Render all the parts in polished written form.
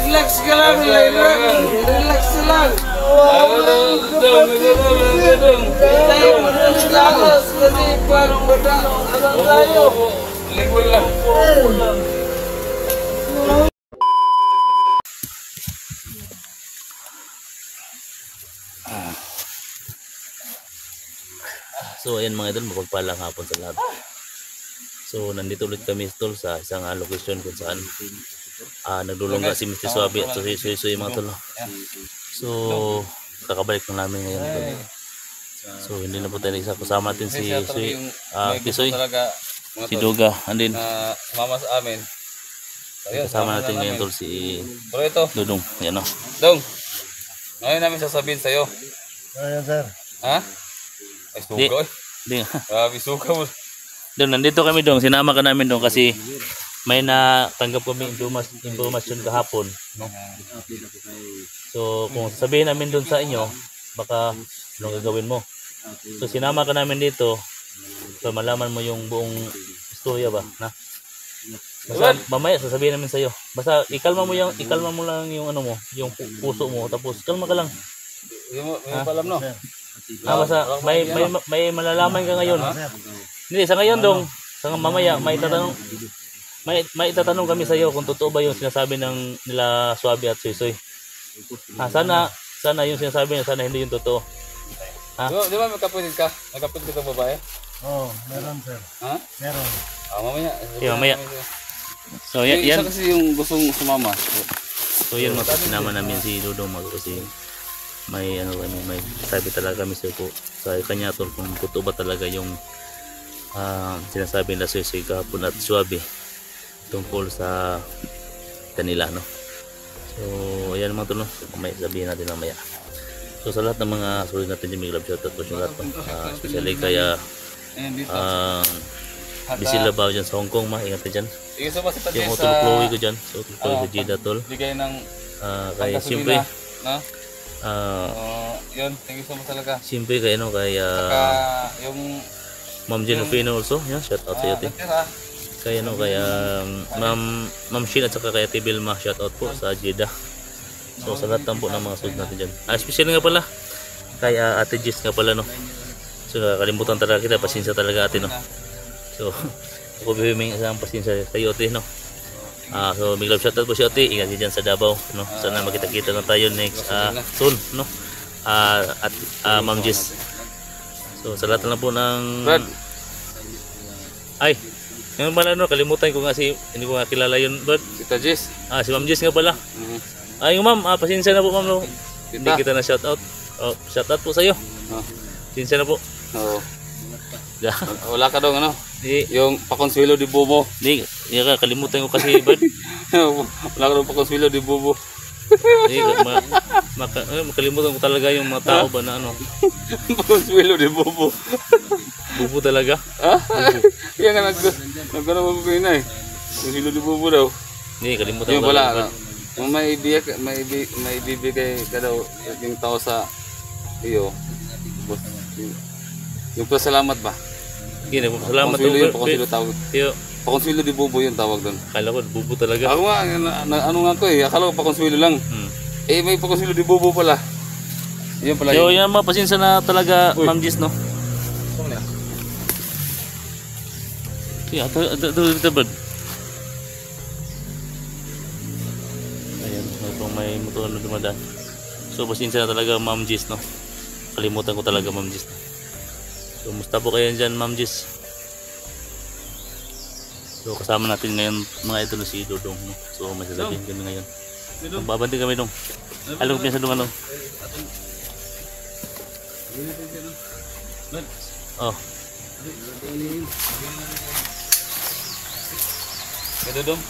Relax ka lang, relax lang. Kasi parang bata, alam tayo. Lingkod lang. So ayan mga idol, mapagpalang hapon sa lahat. So nandito ulit kami tol sa isang location kung saan nagdulongga si Mr. Suabe at suy mga tol. So kakabalik na namin ngayon tol. So hindi na po tayo isa, kasama natin si Tisoy, si Duga, andin Mama sa amin. kasama natin ngayon tol si Dudong. Yan o Dong, ngayon namin sasabihin sa'yo. Ayan sir. Ha? Ay suka eh. Di Grabe suka mo. Dong, nandito kami dong, sinama ka namin dong kasi may natanggap kami informasyon kahapon, no? So kung sabihin namin doon sa inyo, baka anong gagawin mo? So sinama ka namin dito para malaman mo yung buong istorya ba, na? Basta mamaya sasabihin namin sa iyo. Basta ikalma mo lang yung ano mo, yung puso mo, tapos kalma ka lang. Hindi mo alam no. Basta may malalaman ka ngayon. Hindi sa ngayon dong, sa mamaya may itatanong kami sa iyo kung totoo ba yung sinasabi ng nila Suabe at Suy. Sana yung sinasabi niya, sana hindi yung totoo. Di ba may kapatid ka? May kapatid ka babae? Oo, meron sir. Ha? Meron. Mamaya. Mamaya. So yan. Isa kasi yung gustong sumama. So yan mga sinama namin si Dudong kasi may sabi talaga kami sa kanya tol kung totoo ba talaga yung sinasabi nila Suy kahapon at Suabe tungkol sa kanila, no? So ayan mga tol, mamaya sabihin natin mamaya. So sa lahat ng mga sulit natin yung love shoutout po sa lahat, especially kaya Bisila ba dyan sa Hong Kong, ingat ka dyan. Yung utol Chloe ko dyan, so utol Chloe sa Jeddah tol. Bigay ng kaya siyempre yun, thank you so much talaga. Siyempre kay yung Ma'am Jennifer also, yeah, shout out sa iyo te. Kaya kaya Ma'am Shin at saka kaya Tibilma, shout out po sa Jeddah. So sa lahat po ng mga sulit natin dyan. Especially nga pala kaya Ate Jess nga pala, no. So kalimutan talaga kita, pasensya talaga ate, no. So ako bibigyan isang pasensya kayo ate, no. So big love shoutout po si ate, ingat dyan sa Davao, no. Sana makita-kita na tayo next soon, no. At Ma'am Jess. So sa lahat na po ng ay ngayon pala, no, kalimutan ko nga hindi ko nga kilala yun, but si Jess. Si Ma'am Jess nga pala. Ay ma'am, pasensya na po ma'am, no. Hindi kita na shoutout. Shoutout po sa iyo. Pasensya na po. Oo. Wala ka daw ano? Di. Yung pakonsuelo di Bobo. Di, kalimutan ko kasi bad. Wala ka daw pakonsuelo di Bobo. Di, makalimutan ko talaga yung mga tao ba na ano. Pakonsuelo di Bobo. Bubo talaga. Kaya nga nagkaroon mo na eh. Pakonsuelo di Bobo daw. Di, kalimutan yung ko talaga. Yung may ibibigay ka daw yung tao sa iyo. Yung pasalamat ba? Hindi, salamat pakonsuelo yun, pakonsuelo tawag. Pakonsuelo di Bobo yung tawag doon. Akala ko bubo talaga. Ako nga, ano nga ko eh, akala ko pakonsuelo lang. May pakonsuelo di Bobo pala. Yun pala yun. Yan mga pasensya na talaga, Ma'am Jess, no? Ito bad. Ayan, may motor na dumadaan. So pasensya na talaga, Ma'am Jess, no? Kalimutan ko talaga, Ma'am Jess. So musta po kayo dyan, Ma'am Jess? So kasama natin ngayon mga idol si Dudong, no? So may sasabihin kami ngayon. Magbabanting kami dong. Alam ko pinasa dong ano. Oh. Ito dong.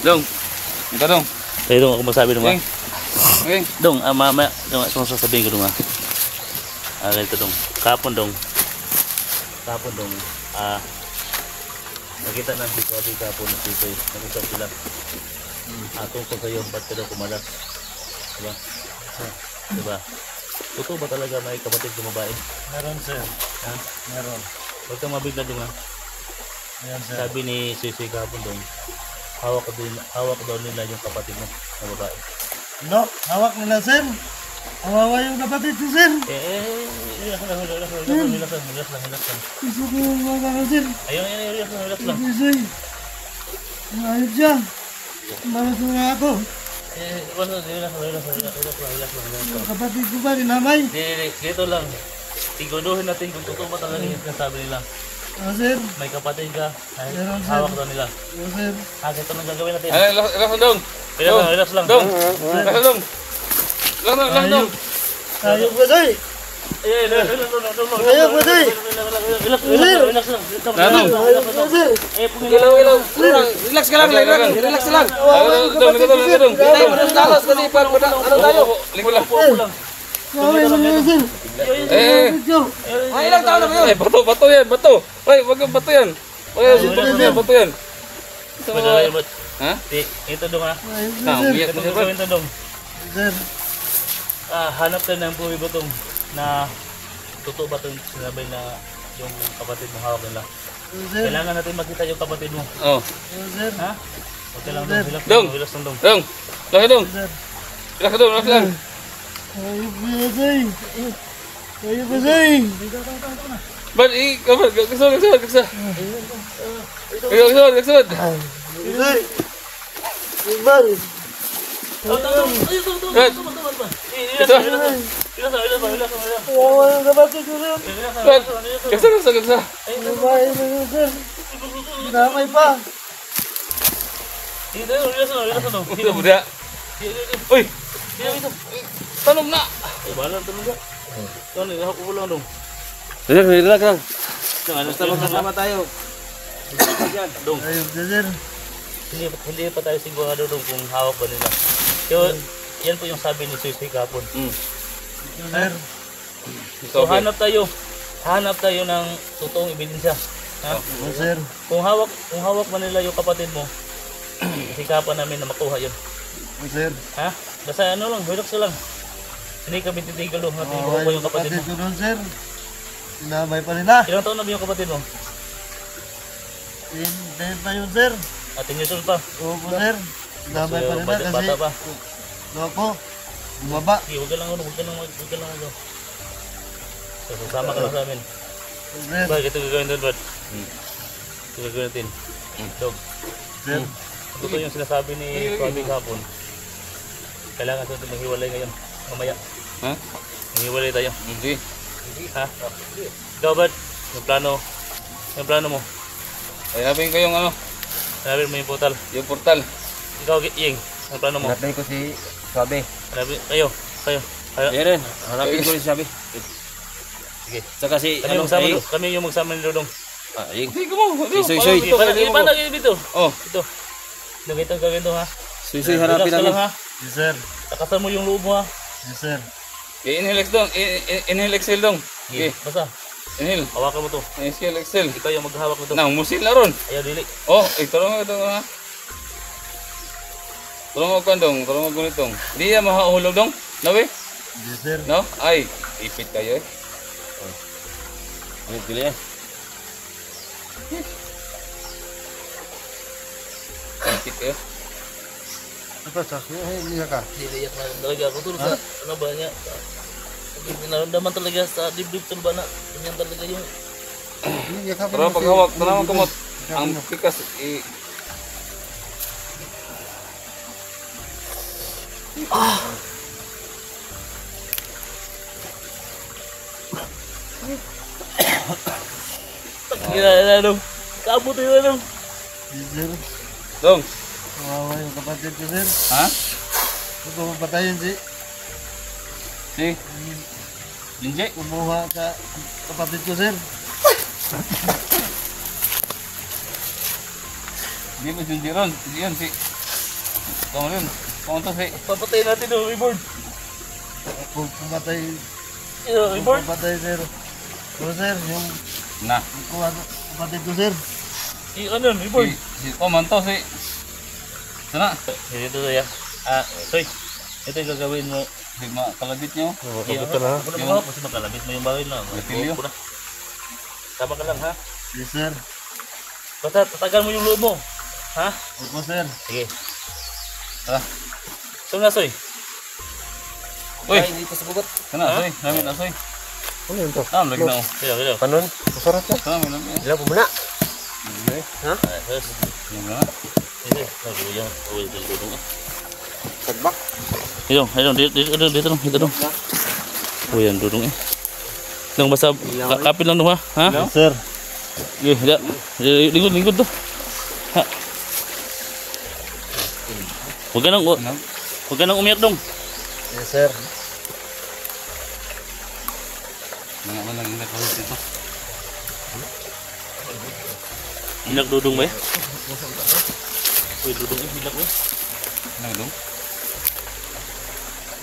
Dong. Ito dong. Kaya dong ako magsabi dong. Okay. Dong, sasabihin ko dong. Ganito dong. Kapon dong. Kapon dong, nakita na si Swabe kapon na Susoy. Nag-usap sila. Tungkol sa'yo, ba't ka daw kumalas? Diba? Diba? Totoo ba talaga may kapatid sa babae? Meron, sir. Ha? Meron. Huwag kang mabigla dong ha. Ayan, sir. Sabi ni Susoy kapon dong, hawak daw nila yung kapatid mo na babae. No, hawak nila, sir. Kawawa yung kapatid ko, sir. Relax lang. Gusto ko yung mga ka, sir. Ayun, relax lang. Bisoy. Ayos siya. Malas na ako. Relax lang. Yung kapatid ko ba, dinamay? Dito lang. Tiguduhin natin kung totoo ba talaga yung sinasabi nila. Sir. May kapatid ka, Meron, sir. hawak daw nila. Sir. Ito lang gagawin natin. Ay, relax lang dong. Relax lang. Dong. Relax lang dong. Lang dong. Ayok ba, sir? Relax lang. Ayok ba, sir? Ilaw. Relax ka lang. Relax lang. Dong. Tayo mo talas kasi pag ano tayo. Lingkod lang. Kawawa yung mga, sir. Ilang taon na ba yun? Bato yan. Ay, wag yung bato yan. Bato yan. Ha? Ito dong ha. Ayok ba, sir? Umiyak na siya. Ito dong. Sir. Hanap tayo ng buhay ba tong na totoo ba itong sinabi na yung kapatid mo hawak nila? Sir. Kailangan natin makita yung kapatid mo. Oh. Sir. Ha? Okay lang dong. Dong. Relax lang dong. Dong. Dong. Sir. Relax lang. Ayok ba, sir? Ayok ba, sir? Ba't Gagsa. Sir. Ibar. Kawawa yung kapatid ko, sir. Gagsa. Babae na yun, sir. Dinamay pa. Relax lang dong. Buda. Uy. Tanong na. Bahala tulong ka. Ano, ihap ko lang dong. Relax lang. Basta magkasama tayo. Dong. Ayok ba, sir? Hindi pa tayo sigurado dong kung hawak ba nila. So, yan po yung sabi ni Susoy kapon. Sir. So, hanap tayo ng totoong ebidensya. Ha? Sir. Kung hawak man nila yung kapatid mo, sikapan namin na makuha yun. Sir. Ha? Basta ano lang, relax lang. Hindi kami titigil doon natin makuha yung kapatid mo. ko doon, sir. Dinamay pa nila. Ilang taon na ba yung kapatid mo? Dahil pa yun, sir. At inyusul pa. Opo, sir. Dinamay pa nila kasi Bata pa. loko. Bumaba. Sige, huwag ka lang ano. So, sasama ka lang sa amin. Sir. Bakit ito gagawin doon, Brad? Ito gagawin natin. Dog. Sir. Totoo yung sinasabi ni Swabe kapon. Kailangan natin maghiwalay ngayon. Mamaya. Ha? Maghiwalay tayo. Hindi. Ha? Ikaw, Brad? Yung plano mo. Ay, sabihin ko yung ano, Hanapin mo yung portal. yung portal. Ikaw, Ying. Yung plano mo. Hanapin ko si Swabe. Kayo. Yan hanapin ko si Swabe. Sige. Saka si, Kami yung magsama ni Dodong. Ying. Hindi ko mo. Si Soy. Paano dito? Oh. Ito. Ito gawin to ha. Susoy hanapin Relax ka namin. lang ha. Yes, sir. Takasan mo yung loob mo ha. Yes, sir. Inhale, exhale dong. Inhale, exhale dong. Sige. Okay. Basta. Inhale. Hawakan mo to. Exhale, exhale. Ikaw yung maghahawak nito. Nang musil na ron. Ayaw dili. Oh, tulong mo ito ha. Tulong mo kandong, tulong mo gunitong. Hindi yan mahahulog dong. Nawe? Yes, sir. No? Ay, ipit kayo eh. Ano pili yan? Ipit kayo. Apa sakit? Ini ka. Diliyak na talaga ako tulad sa ano ba niya. Naramdaman talaga sa dibdib tulba na. Ganyan talaga yung Ini ka. Pero paghawak, tanang kumot. Ang pikas gila dong. Kabut yun dong. Yes, sir. dong. Kawawa yung kapatid ko, sir. Ha? Ito mapatayin Si Linje. kumuha ka kapatid ko, sir. Di mo Linje ron. Di yan si. Kamu rin. Kamu to si. Papatayin natin yung reward. Kung pumatay, Reward? pumatay, sir. So, sir, yung Na. Kuha kapatid ko sir. Ano, Iboy? Si Oman to si. Sana. Dito ya. Soy. Ito yung gagawin mo. Si kalabit niyo. Kalabit ka na. Ano kasi makalabit mo yung bahay na. Napilyo. Tama ka lang ha. Yes sir. Basta tatagal mo yung loob mo. Ha? Opo sir. Sige. Tara. So na, Soy. Uy. Ay, hindi pa subugot. Sana, soy. Dami na, soy. Ano yun to? Lagi na. Kaya. Panon? Masarap na. Sana, may lagi. Ilan po muna? Yung na. Hindi. Nagulong. Uy, dudong ah. Sagbak. Dito dong. Oh, yan dudong eh. Dong basta kapit lang dong ha. Ha? Yes sir. Sige, ya. Lingkod to. Ha. Huwag ka nang umiyak dong. Yes sir. Mga walang hindi ko dito. Hilak dudong ba eh? Uy, dudong eh. Hilak eh. Ano dong?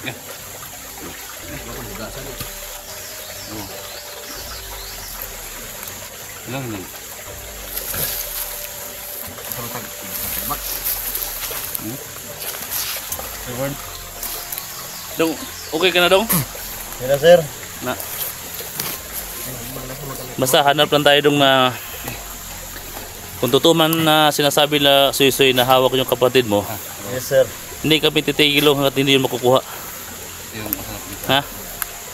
Ya. Lang lang. Dong, okay ka na dong? Yes sir. Na. Basta hanap lang tayo dong na kung totoo man na sinasabi na suy-suy na hawak yung kapatid mo, Yes sir. hindi kami titigil hanggat hindi yun makukuha. Yung masarap dito. Ha?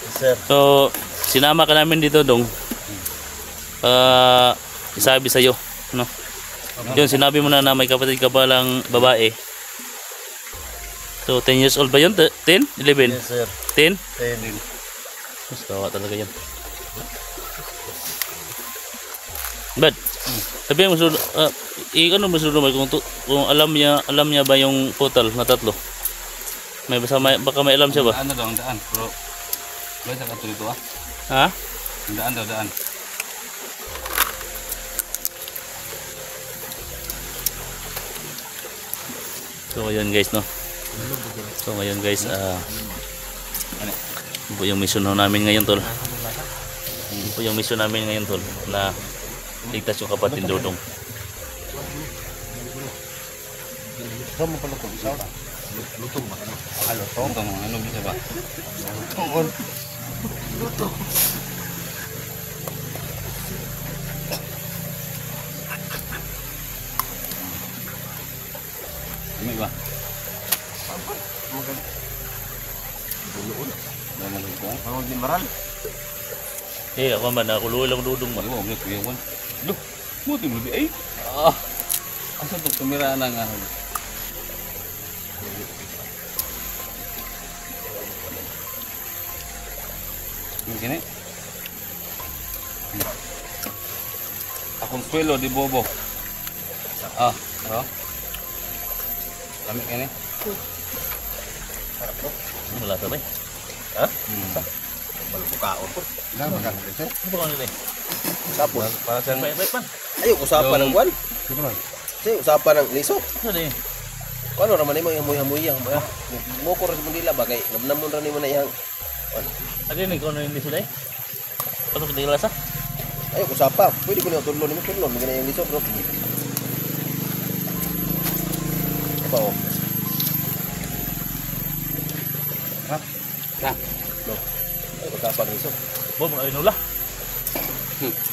Yes sir. So, sinama ka namin dito dong. Isabi sa'yo. No? Yun, sinabi mo na may kapatid ka palang babae. So, 10 years old ba yun? 10? 11? Yes sir. 10? 10. Mas kawa talaga yan. But, sabihin mo ano mo kung alam niya ba yung total na 3? Baka may alam siya ba? Ano daw ang daan? Pero wala sa kato dito ah. Ha? Ang daan daw, daan. So ayun guys no. So ngayon guys ano po yung mission namin ngayon tol. Ano po yung mission namin ngayon tol na ligtas yung kapatid Dodong. Kamu pala ko. Lutong ba? Lutong. Ano bisa ba? Tungon. Ini ba? Ang gimaral. Ako man nakuluwi lang Dodong man. Ano ba kuya wan? Loh, mo ti mo di ay. Ah. Asa to kamera na nga. Gini. Akong swelo di bobo. Ah, oh. Kami ini. Wala sa bay. Ha? Balbukaon po. Ilan makan dito? Ano ba kanila eh? Sapon. Para sa Bay man. Ay, usapan ng kwan. Sige man. Say, usapan ng lisok. Ano din? Ano naman mo yung hamuy-hamuy yang ba? Mo ko rin mundila bagay. Namnamon ra nimo na yang. Ano yun? Ikaw na yung lisod eh? Pato ka tingin lasa? Ay, usapa. Pwede ko na tulon nimo tulon. Mga yung lisok, bro. Apa oh? Na. Ay, usapan ng lisok. Bo, mga nula.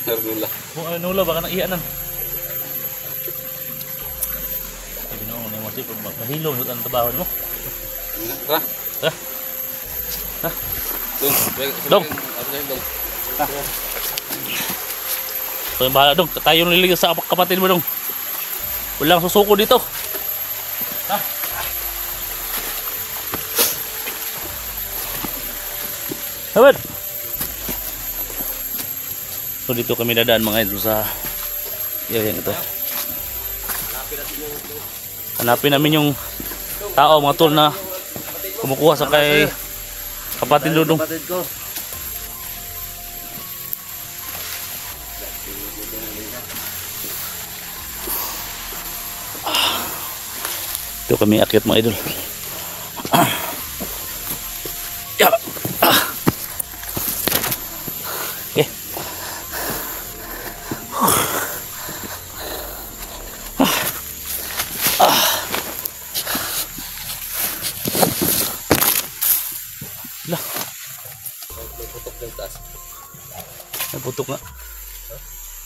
Alhamdulillah. Mga nula, baka nang iyanan. Sabi nyo, ano yung masip, mahilo ang trabaho mo. Ra. Ha? Ha? Dong. Dong. So yung bahala dong, tayo nililigtas sa kapatid mo dong. Walang susuko dito. Ha? Sabad! So dito kami dadaan mga idol sa yan ito. Hanapin namin yung tao mga tol na kumukuha sa kay kapatid Dodong. Kapatid ko. Ito kami akyat mga idol. Yeah. Okay.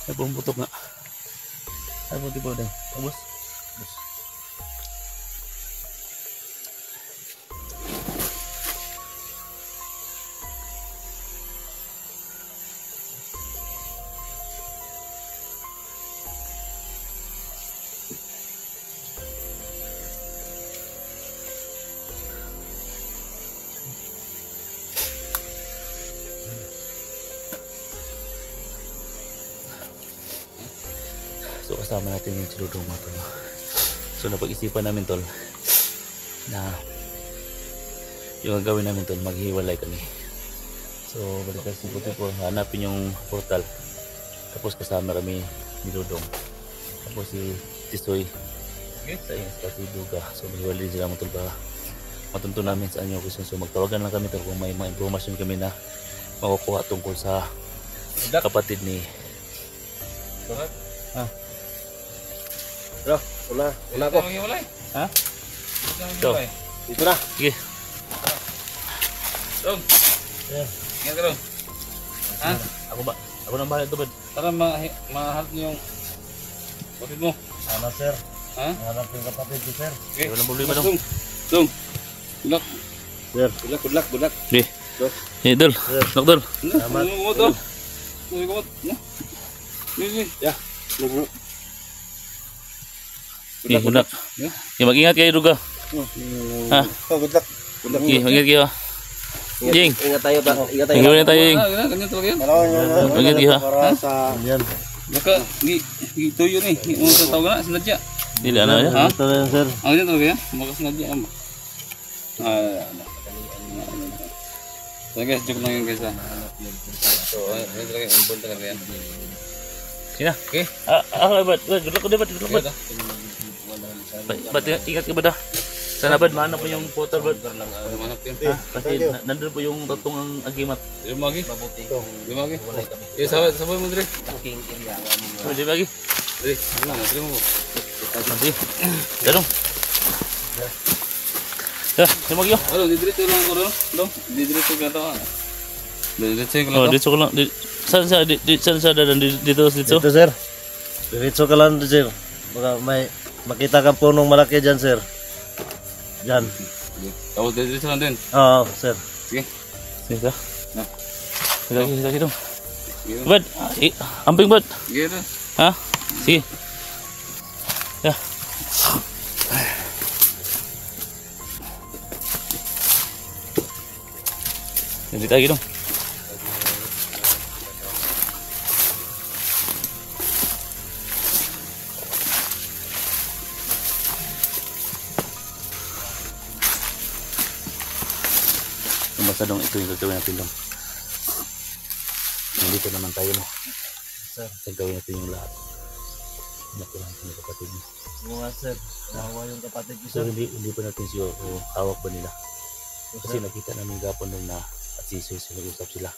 Ay, pumuputok nga. Ay, puti po din. Ubos. So kasama natin yung siludong mga tol. So napag-isipan namin tol na yung gagawin namin tol, maghiwalay kami. So balikan si Puti po, hanapin yung portal. Tapos kasama kami ni Dudong. Tapos si Tisoy sa si Duga. So maghiwalay sila mga tol para matunto namin sa anyo question. So magtawagan lang kami tol kung may mga informasyon kami na makukuha tungkol sa kapatid ni Bro, una ako. Ha? So, Dito na. sige. Dong. Sir. Ingat ka dong. Ha? Ako ba? Ako nang bahala ito ba? Tara mahalap niyo yung kapatid mo. Sana sir. Ha? Hanap yung kapatid ko sir. Okay. Wala problema dong. Dong. Good luck. Sir. Good luck. Di. Dol. Doktor. Salamat. Kumot dong. Kumot. Sige. Ya. Good luck. Mag-ingat kayo Duga. Ha? Good luck. Mag-ingat kayo. Jing. Ingat tayo. Mag-ingat tayo Jing. Ganyan talaga yan. Mag-ingat kayo ha. Para sa Yan. Baka tuyo ni. Ano sa tawag na? Sinadya. Dili ano ya? Ha? Ito na yan sir. Ang ganyan talaga yan. Baka sinadya. So guys, joke lang yun guys ha. So, ganyan talaga yung important talaga yan. Sina. Okay. Good luck ko dapat. Good luck ba? Ba't ingat ka ba da? Sana ba mahanap mo yung portal ba? Manap yun. Kasi nandun po yung tatong ang agimat. Lumagi. Lumagi. Okay, sabay mo dire. Di ba lagi? Dire, ano na, dire mo. Sige. Dalong. Ya, sino magyo? Ano, didiretso lang ko dong. Didiretso ka to. Didiretso ko Oh, lang to. dito ko lang. Saan sa dadan dito? Dito sir. Diretso ka lang sir. Baka may makita kang punong malaki dyan sir. Dyan. Tapos didiretso lang din. Oo sir. Sige. Sige. Na. Lagi dong. Bad, amping bad. Sige na. Ha? Sige. Ya. Nanti lagi dong. Basta dong ito yung gagawin natin dong. Nandito naman tayo no. Sir. Gagawin natin yung lahat. Nakuha natin yung kapatid mo. Mga sir. Nahawa yung kapatid ko So sir. hindi pa natin sure kung hawak ba nila. Kasi nakita namin gapon nung na at si Jesus nag-usap sila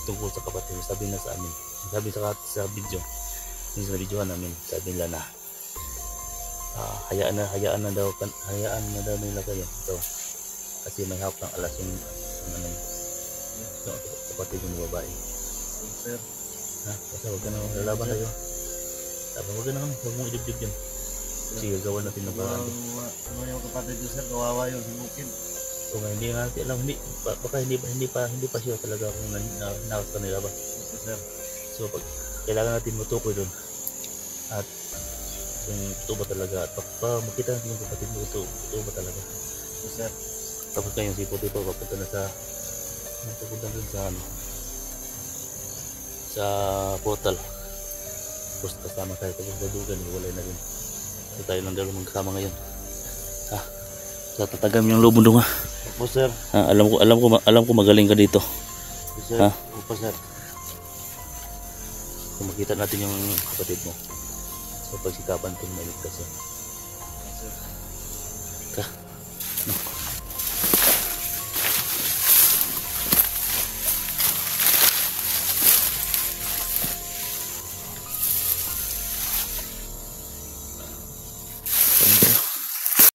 tungkol sa kapatid. Sabi na sa amin. Sabi sa video. Yung sa videohan namin. Sabi nila na hayaan na daw nila kayo. So, kasi may hawak ng alas yung kapatid yung babae. Sir. Ha? Kasi huwag ka na lalaban tayo. Sabi huwag ka na kami. Huwag mong idibdib yan. Kasi gagawa natin ng paraan. Ano yung kapatid ko sir? Kawawa yung sinukin. So hindi nga natin alam, baka hindi pa siya talaga kung nawas ka nila ba. Sir. So pag kailangan natin matukoy doon at kung ito ba talaga at baka makita natin yung kapatid mo ito ba talaga. Sir. Tapos ngayon si Puti po papunta na sa dun sa portal. Tapos kasama tayo tapos badugan walay na rin. So tayo lang dalawa magkasama ngayon. Ha? Sa tatagam yung loob mo doon ha. Opo sir. Alam ko magaling ka dito. Sir. Ha? Opo sir. Kung makita natin yung kapatid mo. So pagsikapan kung maligtas yan. Ka. No.